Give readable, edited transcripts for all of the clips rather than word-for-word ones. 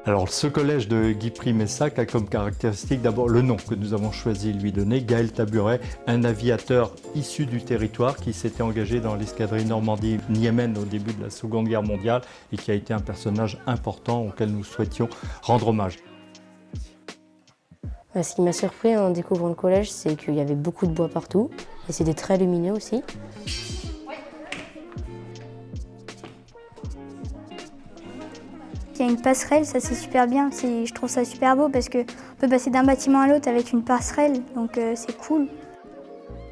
Alors ce collège de Guipry-Messac a comme caractéristique d'abord le nom que nous avons choisi de lui donner, Gaël Taburet, un aviateur issu du territoire qui s'était engagé dans l'escadrille Normandie-Niémen au début de la Seconde Guerre mondiale et qui a été un personnage important auquel nous souhaitions rendre hommage. Ce qui m'a surpris en découvrant le collège, c'est qu'il y avait beaucoup de bois partout et c'était très lumineux aussi. Il y a une passerelle, ça c'est super bien, je trouve ça super beau parce qu'on peut passer d'un bâtiment à l'autre avec une passerelle, donc c'est cool.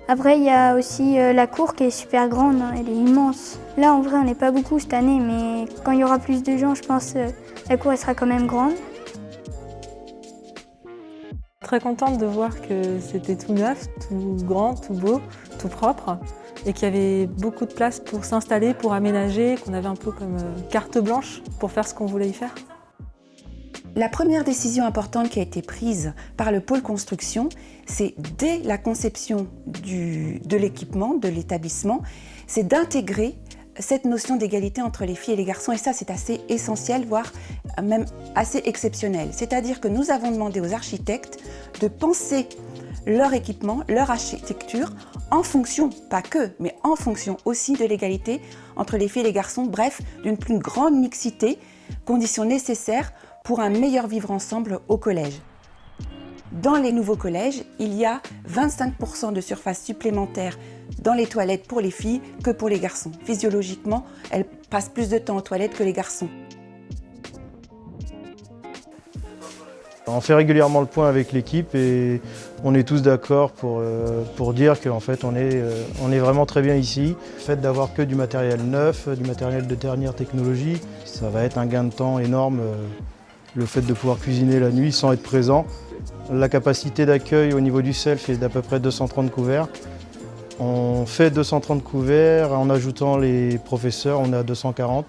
Après il y a aussi la cour qui est super grande, hein, elle est immense. Là en vrai on n'est pas beaucoup cette année, mais quand il y aura plus de gens, je pense la cour elle sera quand même grande. Très contente de voir que c'était tout neuf, tout grand, tout beau, tout propre et qu'il y avait beaucoup de place pour s'installer, pour aménager, qu'on avait un peu comme carte blanche pour faire ce qu'on voulait y faire. La première décision importante qui a été prise par le pôle construction, c'est dès la conception de l'équipement, de l'établissement, c'est d'intégrer cette notion d'égalité entre les filles et les garçons, et ça c'est assez essentiel, voire même assez exceptionnel. C'est-à-dire que nous avons demandé aux architectes de penser leur équipement, leur architecture, en fonction, pas que, mais en fonction aussi de l'égalité entre les filles et les garçons, bref, d'une plus grande mixité, condition nécessaire pour un meilleur vivre ensemble au collège. Dans les nouveaux collèges, il y a 25% de surface supplémentaire dans les toilettes pour les filles que pour les garçons. Physiologiquement, elles passent plus de temps aux toilettes que les garçons. On fait régulièrement le point avec l'équipe et on est tous d'accord pour dire qu'en fait on est vraiment très bien ici. Le fait d'avoir que du matériel neuf, du matériel de dernière technologie, ça va être un gain de temps énorme. Le fait de pouvoir cuisiner la nuit sans être présent. La capacité d'accueil au niveau du self est d'à peu près 230 couverts. On fait 230 couverts, en ajoutant les professeurs, on est à 240.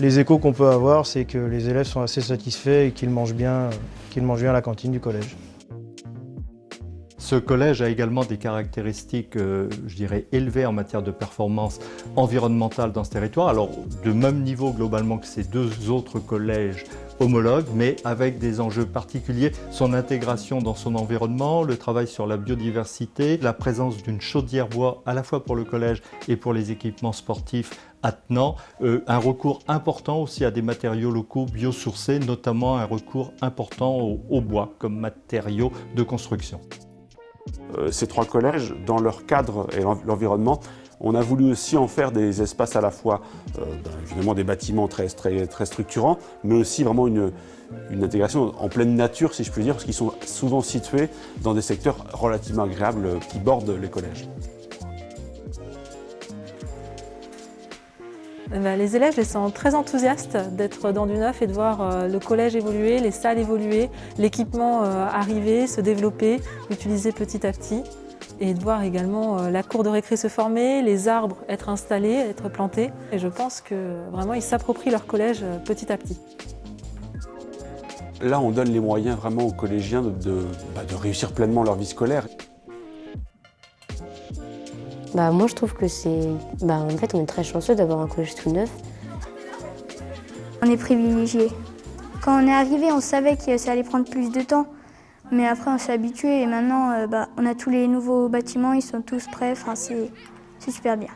Les échos qu'on peut avoir, c'est que les élèves sont assez satisfaits et qu'ils mangent bien à la cantine du collège. Ce collège a également des caractéristiques, je dirais, élevées en matière de performance environnementale dans ce territoire. Alors, de même niveau globalement que ces deux autres collèges homologues, mais avec des enjeux particuliers, son intégration dans son environnement, le travail sur la biodiversité, la présence d'une chaudière bois à la fois pour le collège et pour les équipements sportifs attenants, un recours important aussi à des matériaux locaux biosourcés, notamment un recours important au bois comme matériau de construction. Ces trois collèges, dans leur cadre et l'environnement, on a voulu aussi en faire des espaces à la fois, évidemment des bâtiments très structurants, mais aussi vraiment une intégration en pleine nature, si je puis dire, parce qu'ils sont souvent situés dans des secteurs relativement agréables qui bordent les collèges. Les élèves, je les sens très enthousiastes d'être dans du neuf et de voir le collège évoluer, les salles évoluer, l'équipement arriver, se développer, l'utiliser petit à petit. Et de voir également la cour de récré se former, les arbres être installés, être plantés. Et je pense que vraiment ils s'approprient leur collège petit à petit. Là, on donne les moyens vraiment aux collégiens de réussir pleinement leur vie scolaire. Moi je trouve que en fait on est très chanceux d'avoir un collège tout neuf. On est privilégiés. Quand on est arrivé, on savait que ça allait prendre plus de temps. Mais après, on s'est habitué et maintenant, on a tous les nouveaux bâtiments, ils sont tous prêts. Enfin, c'est super bien.